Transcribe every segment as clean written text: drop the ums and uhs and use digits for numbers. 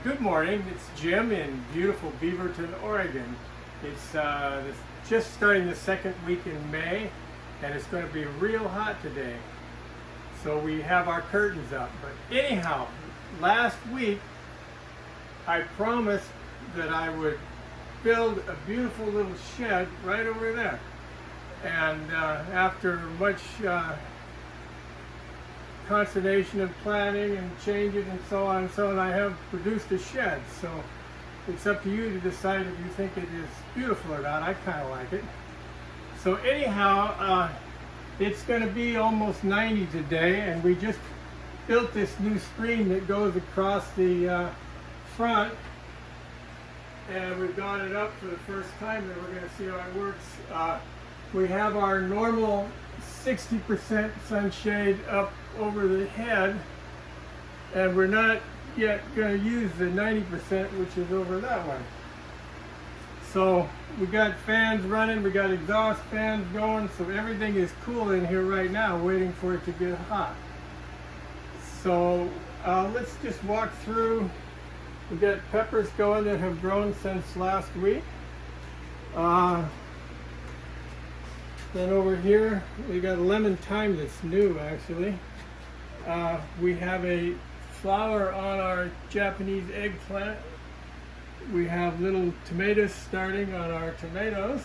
Good morning, it's Jim in beautiful Beaverton, Oregon. It's just starting the second week in May, and it's going to be real hot today. So we have our curtains up. But anyhow, last week I promised that I would build a beautiful little shed right over there. And after much consternation of planning and changes and so on and so on, I have produced a shed. So it's up to you to decide if you think it is beautiful or not. I kind of like it. So anyhow, it's going to be almost 90 today, and we just built this new screen that goes across the front, and we've got it up for the first time, and we're going to see how it works. We have our normal 60% sunshade up over the head, and we're not yet going to use the 90%, which is over that way. So we got fans running, we got exhaust fans going, so everything is cool in here right now, waiting for it to get hot. So let's just walk through. We've got peppers going that have grown since last week. Then over here, we got lemon thyme that's new, actually. We have a flower on our Japanese eggplant. We have little tomatoes starting on our tomatoes.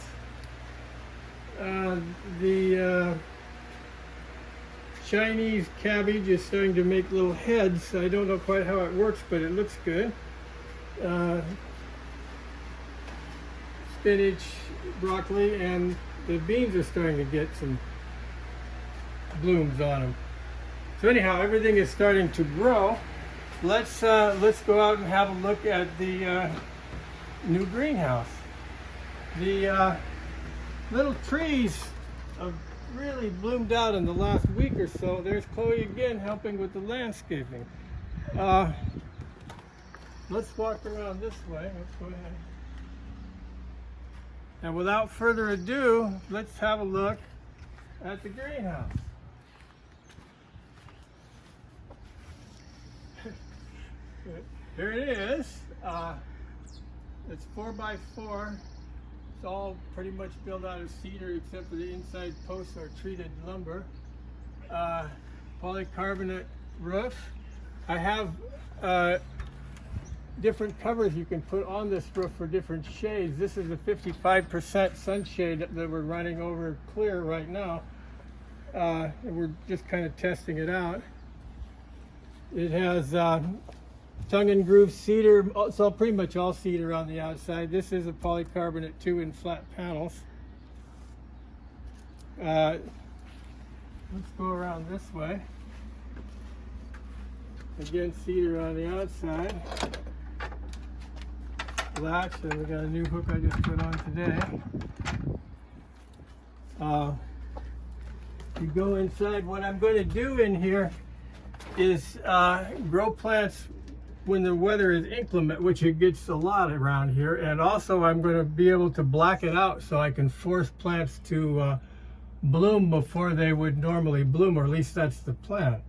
The Chinese cabbage is starting to make little heads. I don't know quite how it works, but it looks good. Spinach, broccoli, and the beans are starting to get some blooms on them. So anyhow, everything is starting to grow. Let's go out and have a look at the new greenhouse. The little trees have really bloomed out in the last week or so. There's Chloe again helping with the landscaping. Let's walk around this way. Let's go ahead. And without further ado, let's have a look at the greenhouse. Here it is. It's 4x4. It's all pretty much built out of cedar except for the inside posts are treated lumber. Polycarbonate roof. I have different covers you can put on this roof for different shades. This is a 55% sunshade that we're running over clear right now. And we're just kind of testing it out. It has tongue and groove cedar, so pretty much all cedar on the outside. This is a polycarbonate too in flat panels. Let's go around this way. Again, cedar on the outside. Latch, and we got a new hook I just put on today. You go inside. What I'm going to do in here is grow plants when the weather is inclement, which it gets a lot around here, and also I'm going to be able to black it out so I can force plants to bloom before they would normally bloom, or at least that's the plan.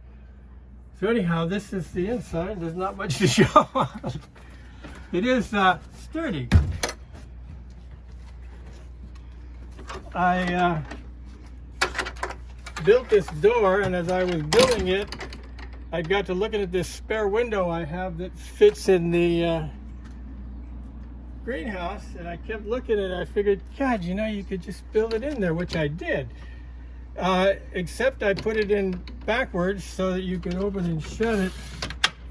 So anyhow, this is the inside. There's not much to show. It is sturdy. I built this door, and as I was building it, I got to looking at this spare window I have that fits in the greenhouse, and I kept looking at it. I figured, God, you know, you could just build it in there, which I did. Except I put it in backwards so that you can open and shut it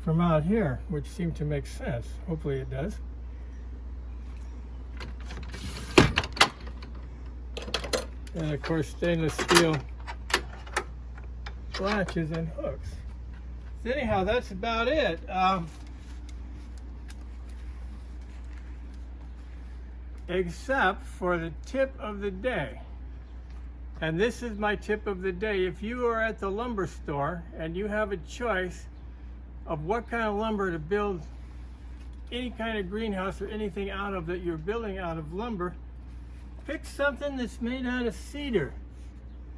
from out here, which seemed to make sense. Hopefully it does. And of course, stainless steel latches and hooks. So anyhow, that's about it. Except for the tip of the day. And this is my tip of the day. If you are at the lumber store and you have a choice of what kind of lumber to build any kind of greenhouse or anything out of that you're building out of lumber, pick something that's made out of cedar.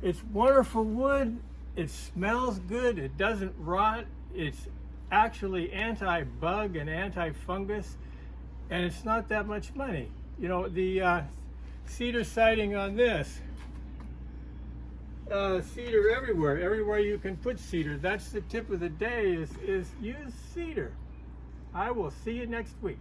It's wonderful wood, it smells good, it doesn't rot, it's actually anti-bug and anti-fungus, and it's not that much money. You know, the cedar siding on this, cedar everywhere you can put cedar. That's the tip of the day, is use cedar. I will see you next week.